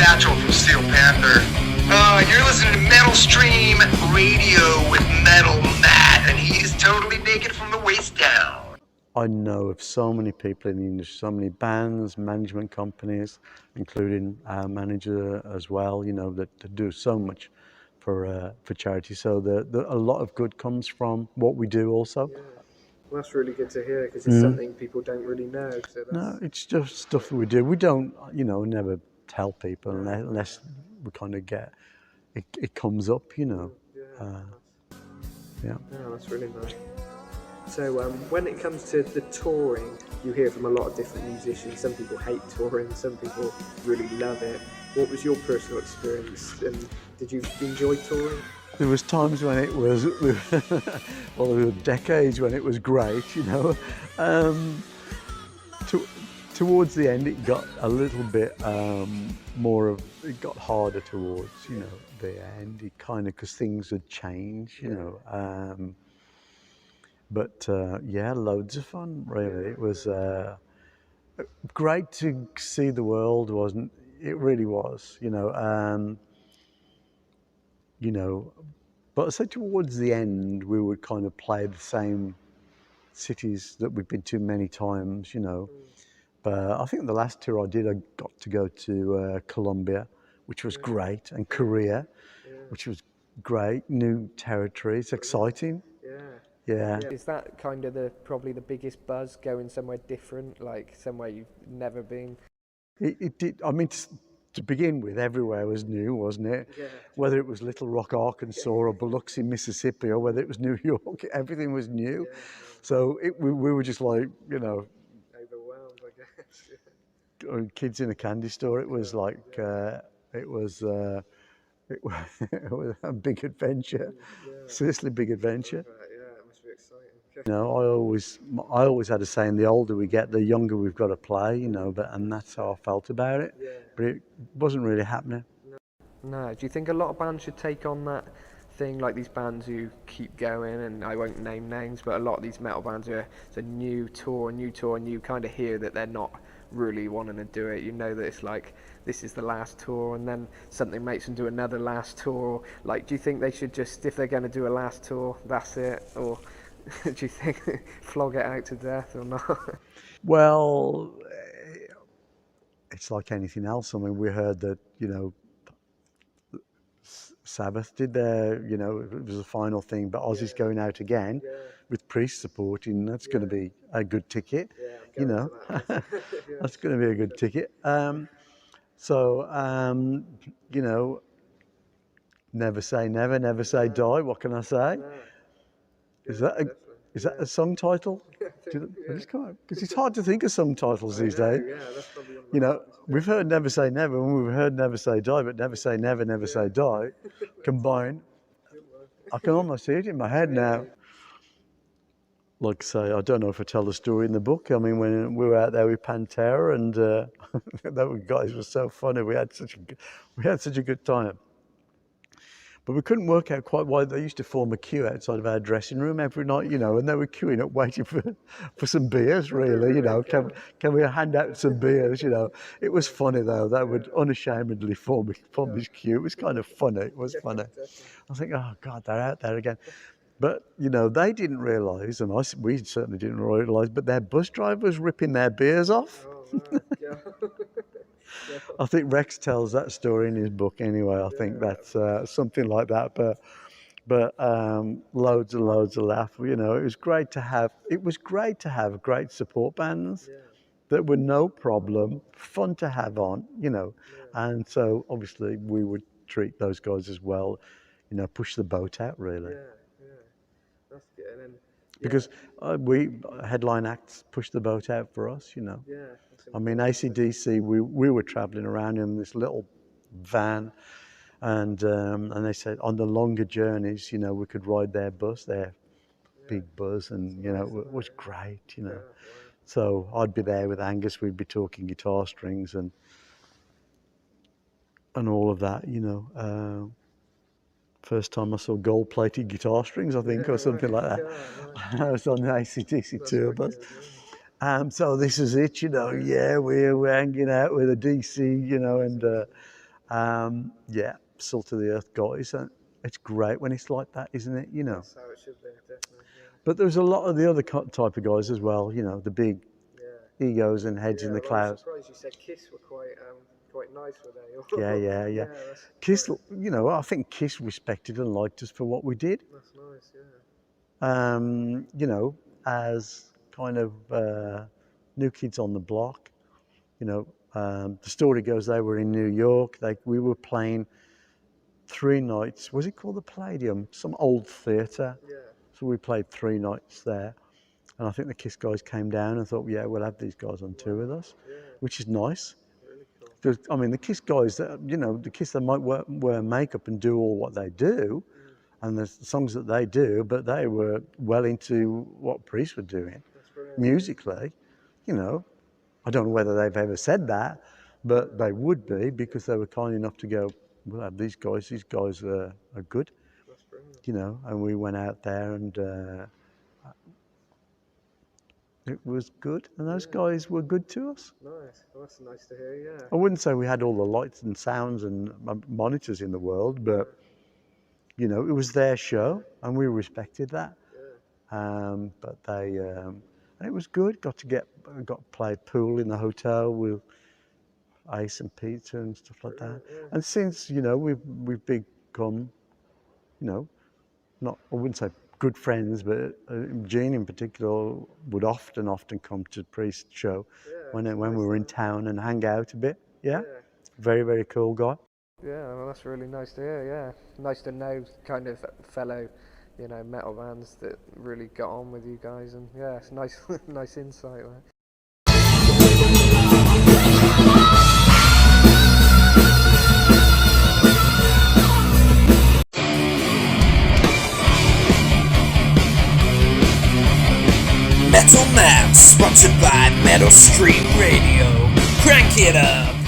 Satchel from Steel Panther. You're listening to Metal Stream Radio with Metal Matt, and he's totally naked from the waist down. I know of so many people in the industry, so many bands, management companies, including our manager as well, you know, that do so much for charity. So a lot of good comes from what we do also. Yeah. Well, that's really good to hear, because it's something people don't really know. So that's... No, it's just stuff that we do. We don't, you know, never tell people unless we kind of get, it comes up, you know. Yeah, that's really nice. So when it comes to the touring, you hear from a lot of different musicians. Some people hate touring, some people really love it. What was your personal experience, and did you enjoy touring? There was times when it was, well, there were decades when it was great, you know. Towards the end, it got a little bit it got harder towards, you know, the end. It kind of, because things had changed, you know. But yeah, loads of fun, really. It was great to see the world, wasn't it? It really was, you know. You know, but I say towards the end, we would kind of play the same cities that we've been to many times, you know. But I think the last tour I did, I got to go to Colombia, which was great, and Korea, which was great. New territory, it's exciting. Yeah. Is that kind of probably the biggest buzz, going somewhere different, like somewhere you've never been? It did. I mean, to begin with, everywhere was new, wasn't it? Yeah. Whether it was Little Rock, Arkansas, or Biloxi, Mississippi, or whether it was New York, everything was new. Yeah. So we were just like, you know, overwhelmed, I guess. Kids in a candy store. It was like it was a big adventure. Seriously, big adventure. You know, I always had a saying: the older we get, the younger we've got to play. You know, and that's how I felt about it. Yeah. But it wasn't really happening. No. Do you think a lot of bands should take on that thing, like these bands who keep going? And I won't name names, but a lot of these metal bands are, it's a new tour, and you kind of hear that they're not really wanting to do it. You know that it's like, this is the last tour, and then something makes them do another last tour. Like, do you think they should just, if they're going to do a last tour, that's it? Or do you think flog it out to death or not? Well, it's like anything else. I mean, we heard that, you know, Sabbath did their, you know, it was the final thing, but Ozzy's going out again with Priest supporting. That's going to be a good ticket, you know. That's going to be a good ticket. So, you know, never say never, never say die. What can I say? Is that a song title? Because it's hard to think of song titles these days. You know, we've heard never say never, and we've heard never say die, but never say never, never say die combined. I can almost see it in my head now. Like say, I don't know if I tell the story in the book. I mean, when we were out there with Pantera, and those guys were so funny. We had such a good time. But we couldn't work out quite why they used to form a queue outside of our dressing room every night, you know, and they were queuing up waiting for some beers, really, you know. Can we hand out some beers, you know? It was funny, though. They would unashamedly form this queue. It was kind of funny. It was funny. I think, oh, God, they're out there again. But, you know, they didn't realise, and we certainly didn't realise, but their bus driver was ripping their beers off. Oh, I think Rex tells that story in his book anyway. I think that's something like that. But loads and loads of laugh. You know, it was great to have great support bands that were no problem, fun to have on, you know. And so obviously we would treat those guys as well, you know, push the boat out really. That's good. And then, because we headline acts push the boat out for us, you know. I mean, ACDC, we were traveling around in this little van, and they said on the longer journeys, you know, we could ride their bus, their big bus, and you know, it was great, you know. So I'd be there with Angus, we'd be talking guitar strings and all of that, you know. First time I saw gold-plated guitar strings, I think, or something like that. I was on the ACDC tour bus. So this is it, you know. Yeah, we're hanging out with a DC, you know, and Yeah, salt of the earth guys, and it's great when it's like that, isn't it? You know. That's how it should be, definitely. But there's a lot of the other type of guys as well. You know, the big Yeah. egos and heads in the I'm clouds. surprised you said Kiss were quite nice, were they? Yeah. Kiss, you know, I think Kiss respected and liked us for what we did. That's nice, yeah. You know, as kind of new kids on the block. You know, the story goes they were in New York. We were playing 3 nights. Was it called the Palladium? Some old theatre. Yeah. So we played 3 nights there. And I think the Kiss guys came down and thought, yeah, we'll have these guys on tour with us, which is nice. Really cool. Because, I mean, the Kiss guys, you know, the Kiss, they might wear makeup and do all what they do, and the songs that they do, but they were well into what Priest were doing musically. You know, I don't know whether they've ever said that, but they would be, because they were kind enough to go, we'll have these guys are good. That's brilliant. You know, and we went out there and it was good, and those guys were good to us. Nice. Well, that's nice to hear, yeah. I wouldn't say we had all the lights and sounds and monitors in the world, but you know, it was their show, and we respected that. But they, and it was good. Got to play pool in the hotel with Ace and Peter and stuff like that. Yeah. And since, you know, we've become, you know, I wouldn't say good friends, but Gene in particular would often come to Priest's show when we were in town and hang out a bit. Yeah. Very, very cool guy. Yeah, well, that's really nice to hear, yeah. Nice to know kind of fellow, you know, metal bands that really got on with you guys, and yeah, it's nice nice insight there. Metal Maps, sponsored by Metal Stream Radio. Crank it up!